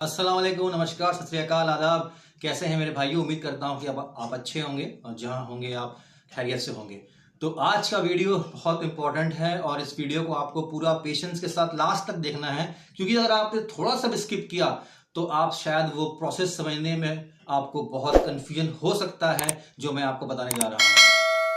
अस्सलाम वालेकुम, नमस्कार, सत श्री अकाल, आदाब। कैसे हैं मेरे भाइयों? उम्मीद करता हूं कि आप अच्छे होंगे और जहां होंगे आप खैरियत से होंगे। तो आज का वीडियो बहुत इंपॉर्टेंट है और इस वीडियो को आपको पूरा पेशेंस के साथ लास्ट तक देखना है, क्योंकि अगर आपने थोड़ा सा भी स्किप किया तो आप शायद वो प्रोसेस समझने में आपको बहुत कंफ्यूजन हो सकता है जो मैं आपको बताने जा रहा हूँ।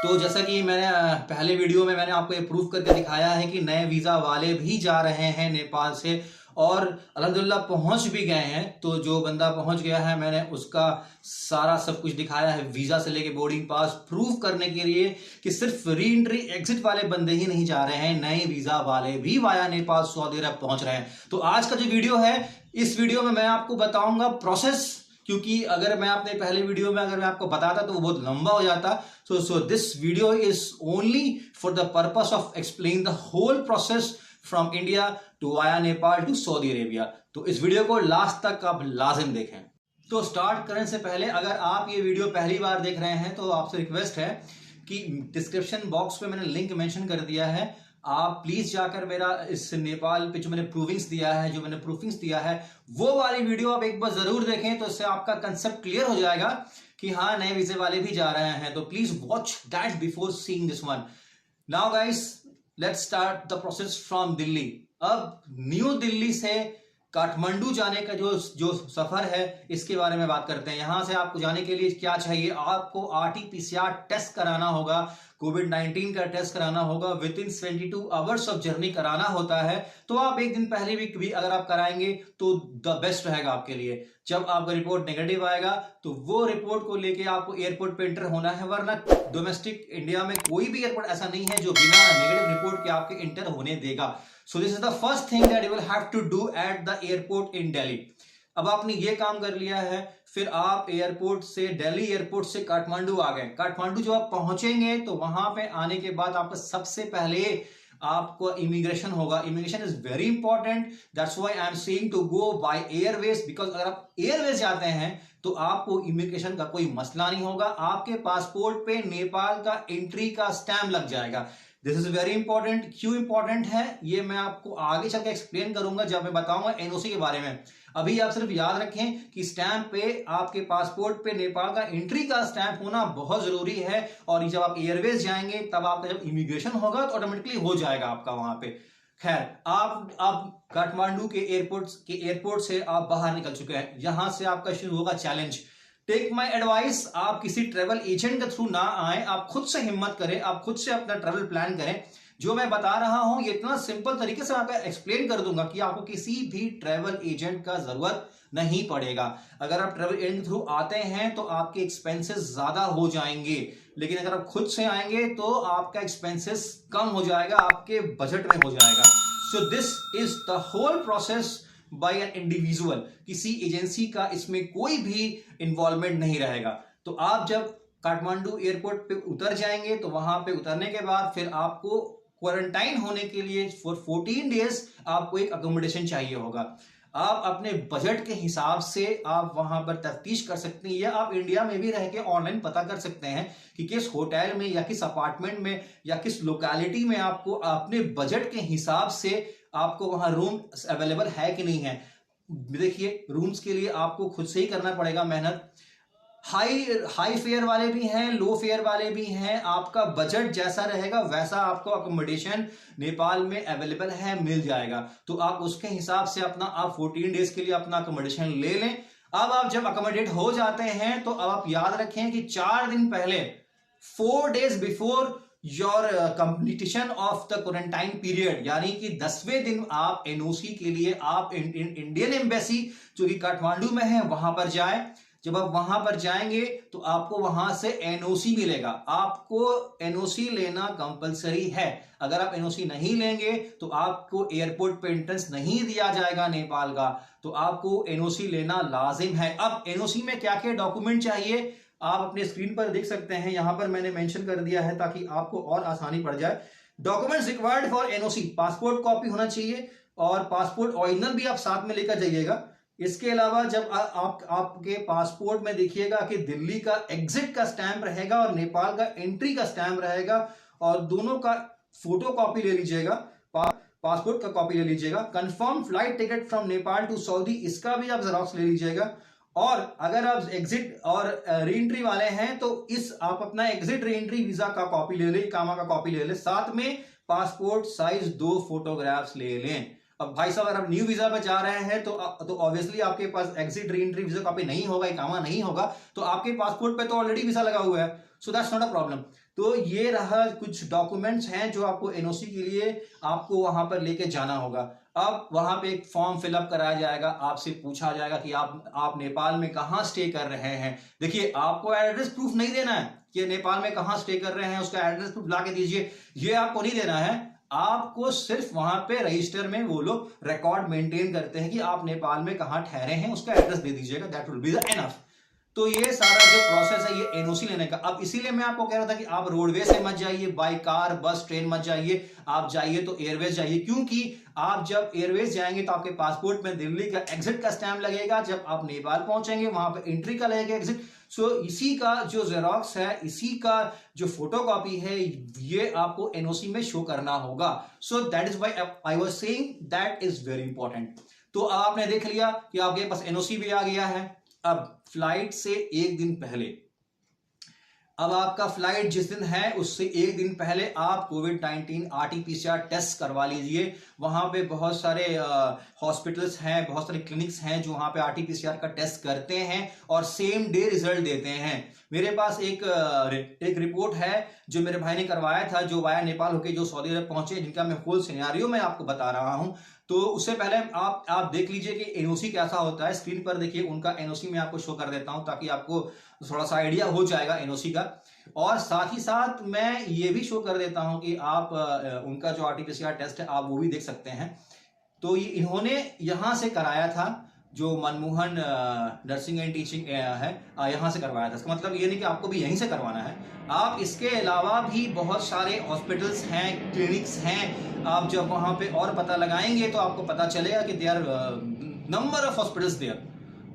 तो जैसा कि मैंने पहले वीडियो में मैंने आपको ये प्रूव करके दिखाया है कि नए वीजा वाले भी जा रहे हैं नेपाल से और अल्हम्दुलिल्लाह पहुंच भी गए हैं। तो जो बंदा पहुंच गया है मैंने उसका सारा सब कुछ दिखाया है, वीजा से लेके बोर्डिंग पास, प्रूव करने के लिए कि सिर्फ री एंट्री एग्जिट वाले बंदे ही नहीं जा रहे हैं, नए वीजा वाले भी वाया नेपाल सऊदी अरब पहुंच रहे हैं। तो आज का जो वीडियो है, इस वीडियो में मैं आपको बताऊंगा प्रोसेस, क्योंकि अगर मैं अपने पहले वीडियो में अगर मैं आपको बताता तो वो बहुत लंबा हो जाता। So this video is only for the purpose of explain the whole process from India to via Nepal to Saudi Arabia. तो इस वीडियो को लास्ट तक आप लाजिम देखें। तो स्टार्ट करने से पहले अगर आप ये वीडियो पहली बार देख रहे हैं तो आपसे रिक्वेस्ट है कि डिस्क्रिप्शन बॉक्स में मैंने लिंक मेंशन कर दिया है, आप प्लीज जाकर मेरा इस नेपाल पे जो मैंने प्रूविंग्स दिया है वो वाली वीडियो आप एक बार जरूर देखें, तो इससे आपका कंसेप्ट क्लियर हो जाएगा कि हाँ नए वीजे वाले भी जा रहे हैं। तो please watch that before seeing this one. Now guys, let's start the process from Delhi. अब न्यू दिल्ली से काठमांडू जाने का जो सफर है इसके बारे में बात करते हैं। यहां से आपको जाने के लिए क्या चाहिए? आपको आरटी-पीसीआर टेस्ट कराना होगा, कोविड-19 का टेस्ट कराना होगा, with in 72 hours of journey कराना होता है। तो आप एक दिन पहले भी अगर आप कराएंगे तो द बेस्ट रहेगा आपके लिए। जब आपका रिपोर्ट नेगेटिव आएगा तो वो रिपोर्ट को लेके आपको एयरपोर्ट पे एंटर होना है, वरना डोमेस्टिक इंडिया में कोई भी एयरपोर्ट ऐसा नहीं है जो बिना नेगेटिव रिपोर्ट के आपके एंटर होने देगा। So this is the first thing that you will have to do at the airport in Delhi. अब आपने ये काम कर लिया है, फिर आप एयरपोर्ट से, दिल्ली एयरपोर्ट से काठमांडू आ गए। काठमांडू जब आप पहुंचेंगे तो वहां पे आने के बाद आपको सबसे पहले आपको इमिग्रेशन होगा। Immigration is very important, that's why I am saying to go by airways, because अगर आप एयरवेज जाते हैं तो आपको इमिग्रेशन का कोई मसला नहीं होगा, आपके पासपोर्ट पे नेपाल का एंट्री का स्टैम्प लग जाएगा। This is very important. क्यों इंपॉर्टेंट है ये मैं आपको आगे चलकर एक्सप्लेन करूंगा जब मैं बताऊंगा एनओसी के बारे में। अभी आप सिर्फ याद रखें कि स्टैंप पे, आपके पासपोर्ट पे नेपाल का एंट्री का स्टैंप होना बहुत जरूरी है, और जब आप एयरवेज जाएंगे तब आपका जब इमिग्रेशन होगा तो ऑटोमेटिकली हो जाएगा आपका वहां पे। खैर, आप काठमांडू के एयरपोर्ट से आप बाहर निकल चुके हैं। यहां से आपका शुरू होगा चैलेंज। टेक माई एडवाइस, आप किसी ट्रेवल एजेंट के थ्रू ना आए, आप खुद से हिम्मत करें, आप खुद से अपना ट्रेवल प्लान करें। जो मैं बता रहा हूं ये इतना सिंपल तरीके से आपको एक्सप्लेन कर दूंगा कि आपको किसी भी ट्रेवल एजेंट का जरूरत नहीं पड़ेगा। अगर आप ट्रेवल एजेंट के थ्रू आते हैं तो आपके एक्सपेंसेस ज्यादा हो जाएंगे, लेकिन अगर आप खुद से आएंगे तो आपका एक्सपेंसेस कम हो जाएगा, आपके बजट में हो जाएगा। So this is the whole process by an individual. किसी एजेंसी का इसमें कोई भी इन्वॉल्वमेंट नहीं रहेगा। तो आप जब काठमांडू एयरपोर्ट पे उतर जाएंगे तो वहां पे उतरने के बाद फिर आपको क्वारंटाइन होने के लिए फॉर 14 डेज आपको एक अकोमोडेशन चाहिए होगा। आप अपने बजट के हिसाब से आप वहां पर तफ्तीश कर सकते हैं, या आप इंडिया में भी रह के ऑनलाइन पता कर सकते हैं कि किस होटल में या किस अपार्टमेंट में या किस लोकेलिटी में आपको अपने बजट के हिसाब से आपको वहां रूम अवेलेबल है कि नहीं है। देखिए, रूम्स के लिए आपको खुद से ही करना पड़ेगा मेहनत। हाई फेयर वाले भी हैं, लो फेयर वाले भी हैं, आपका बजट जैसा रहेगा वैसा आपको अकोमोडेशन नेपाल में अवेलेबल है, मिल जाएगा। तो आप उसके हिसाब से अपना आप 14 डेज के लिए अपना अकोमोडेशन ले लें। अब आप जब अकोमोडेट हो जाते हैं तो अब आप याद रखें कि 4 दिन पहले, 4 days before your completion of the quarantine period, यानी कि 10वें दिन आप एनओसी के लिए आप इंडियन एम्बेसी जो कि काठमांडू में है वहां पर जाए। जब आप वहां पर जाएंगे तो आपको वहां से एनओसी मिलेगा। आपको एनओसी लेना कंपलसरी है। अगर आप एनओसी नहीं लेंगे तो आपको एयरपोर्ट पे एंट्रेंस नहीं दिया जाएगा नेपाल का। तो आपको एनओसी लेना लाजिम है। अब एनओसी में क्या क्या डॉक्यूमेंट चाहिए आप अपने स्क्रीन पर देख सकते हैं, यहां पर मैंने मेंशन कर दिया है ताकि आपको और आसानी पड़ जाए। Documents required for NOC, passport copy होना चाहिए और पासपोर्ट ओरिजिनल भी आप साथ में लेकर जाइएगा। इसके अलावा जब आपके पासपोर्ट में देखिएगा कि दिल्ली का एग्जिट का स्टैंप रहेगा और नेपाल का एंट्री का स्टैंप रहेगा, और दोनों का फोटो कॉपी ले लीजिएगा। पासपोर्ट का कॉपी ले लीजिएगा। Confirm flight ticket from Nepal to Saudi, इसका भी आप जेरॉक्स ले लीजिएगा। और अगर आप एग्जिट और री एंट्री वाले हैं तो इस आप अपना एग्जिट री एंट्री वीजा का कॉपी ले लें, कामा का कॉपी ले लें, साथ में पासपोर्ट साइज 2 फोटोग्राफ्स ले लें। अब भाई साहब अगर आप न्यू वीजा पे जा रहे हैं तो ऑब्वियसली आपके पास exit re entry visa copy नहीं होगा, कामा नहीं होगा, तो आपके पासपोर्ट पे तो ऑलरेडी वीजा लगा हुआ है, so that's not a problem. तो ये रहा कुछ डॉक्यूमेंट्स हैं जो आपको एनओसी के लिए आपको वहां पर लेके जाना होगा। अब वहां पे एक फॉर्म फिलअप कराया जाएगा, आपसे पूछा जाएगा कि आप नेपाल में कहाँ स्टे कर रहे हैं। देखिए आपको एड्रेस प्रूफ नहीं देना है कि नेपाल में कहाँ स्टे कर रहे हैं, उसका एड्रेस प्रूफ ला के दीजिए, ये आपको नहीं देना है। आपको सिर्फ वहां पे रजिस्टर में वो लोग रिकॉर्ड मेंटेन करते हैं कि आप नेपाल में कहां ठहरे हैं, उसका एड्रेस दे दीजिएगा, that will be the enough. तो ये सारा जो प्रोसेस है ये एनओसी लेने का। अब इसीलिए मैं आपको कह रहा था कि आप रोडवे से मत जाइए, बाय कार बस ट्रेन मत जाइए, आप जाइए तो एयरवेज जाइए, क्योंकि आप जब एयरवेज जाएंगे तो आपके पासपोर्ट में दिल्ली का एग्जिट का स्टैंप लगेगा, जब आप नेपाल पहुंचेंगे वहां पर एंट्री का लगेगा एग्जिट। सो इसी का जो जेरॉक्स है, इसी का जो फोटोकॉपी है, ये आपको एनओसी में शो करना होगा। So that is why I was saying that is very important. तो आपने देख लिया कि आपके पास एनओसी भी आ गया है। अब फ्लाइट से एक दिन पहले, अब आपका फ्लाइट जिस दिन है उससे एक दिन पहले आप कोविड-19 आरटी-पीसीआर टेस्ट करवा लीजिए। वहां पे बहुत सारे हॉस्पिटल्स हैं, बहुत सारे क्लिनिक्स हैं जो वहां पे आरटी-पीसीआर का टेस्ट करते हैं और सेम डे रिजल्ट देते हैं। मेरे पास एक रिपोर्ट है जो मेरे भाई ने करवाया था, जो वाया नेपाल होके जो सऊदी अरब पहुंचे, जिनका मैं फुल सिनेरियो में आपको बता रहा हूं। तो उससे पहले आप देख लीजिए कि एनओसी कैसा होता है। स्क्रीन पर देखिए, उनका एनओसी मैं आपको शो कर देता हूं ताकि आपको थोड़ा सा आइडिया हो जाएगा एनओसी का। और साथ ही साथ मैं ये भी शो कर देता हूं कि आप उनका जो आरटी-पीसीआर टेस्ट है आप वो भी देख सकते हैं। तो ये इन्होंने यहां से कराया था, जो मनमोहन नर्सिंग एंड टीचिंग है, यहां से करवाया था। इसका मतलब ये नहीं कि आपको भी यहीं से करवाना है, आप इसके अलावा भी बहुत सारे हॉस्पिटल्स हैं, क्लिनिक्स हैं। आप जब वहां पे और पता लगाएंगे तो आपको पता चलेगा कि there number of hospitals there,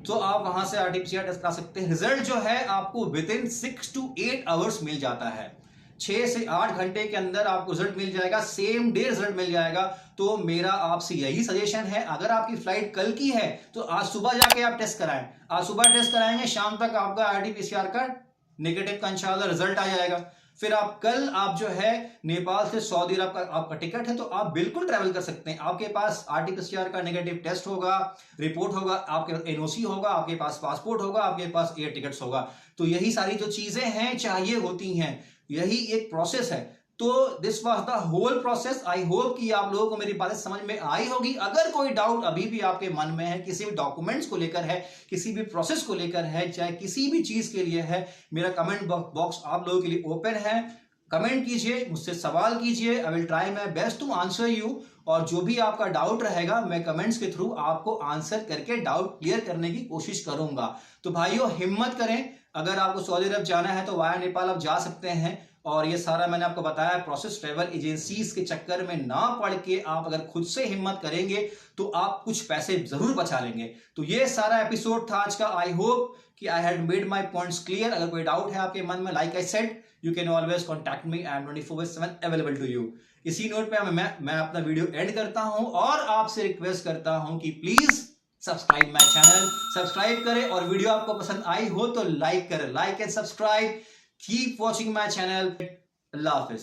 तो आप वहां से आरटी-पीसीआर टेस्ट करा सकते हैं। रिजल्ट जो है आपको विद इन 6 to 8 आवर्स मिल जाता है। 6 से 8 घंटे के अंदर आपको रिजल्ट मिल जाएगा, सेम डे रिजल्ट मिल जाएगा। तो मेरा आपसे यही सजेशन है, अगर आपकी फ्लाइट कल की है तो आज सुबह जाके आप टेस्ट कराएं। आज सुबह टेस्ट कराएंगे, शाम तक आपका आरटी-पीसीआर का नेगेटिव का इंशाल्लाह रिजल्ट आ जाएगा। फिर आप जो है नेपाल से सऊदी अरब का आपका टिकट है तो आप बिल्कुल ट्रैवल कर सकते हैं। आपके पास आरटी-पीसीआर का नेगेटिव टेस्ट होगा, रिपोर्ट होगा, आपके पास एनओसी होगा, आपके पास पासपोर्ट होगा, आपके पास एयर टिकट्स होगा। तो यही सारी जो चीजें हैं चाहिए होती हैं, यही एक प्रोसेस है। तो this was the whole process. I hope कि आप लोगों को मेरी बातें समझ में आई होगी। अगर कोई डाउट अभी भी आपके मन में है, किसी भी डॉक्यूमेंट्स को लेकर है, किसी भी प्रोसेस को लेकर है, चाहे किसी भी चीज के लिए है, मेरा कमेंट बॉक्स आप लोगों के लिए ओपन है। कमेंट कीजिए, मुझसे सवाल कीजिए, I will try my best to answer you. और जो भी आपका डाउट रहेगा मैं कमेंट्स के थ्रू आपको आंसर करके डाउट क्लियर करने की कोशिश करूंगा। तो भाइयों हिम्मत करें, अगर आपको सऊदी अरब जाना है तो वाया नेपाल आप जा सकते हैं। और ये सारा मैंने आपको बताया प्रोसेस, ट्रैवल एजेंसीज के चक्कर में ना पड़ के आप अगर खुद से हिम्मत करेंगे तो आप कुछ पैसे जरूर बचा लेंगे। तो ये सारा एपिसोड था आज का। आई होप कि I had made my points clear. अगर कोई डाउट है आपके मन में, like I said, you can always contact me, I am 24/7 available to you. इसी नोट पे मैं अपना वीडियो एंड करता हूं और आपसे रिक्वेस्ट करता हूं कि please subscribe my channel, subscribe करें। और वीडियो आपको पसंद आई हो तो लाइक करें, like and subscribe. Keep watching my channel. Allah Hafiz.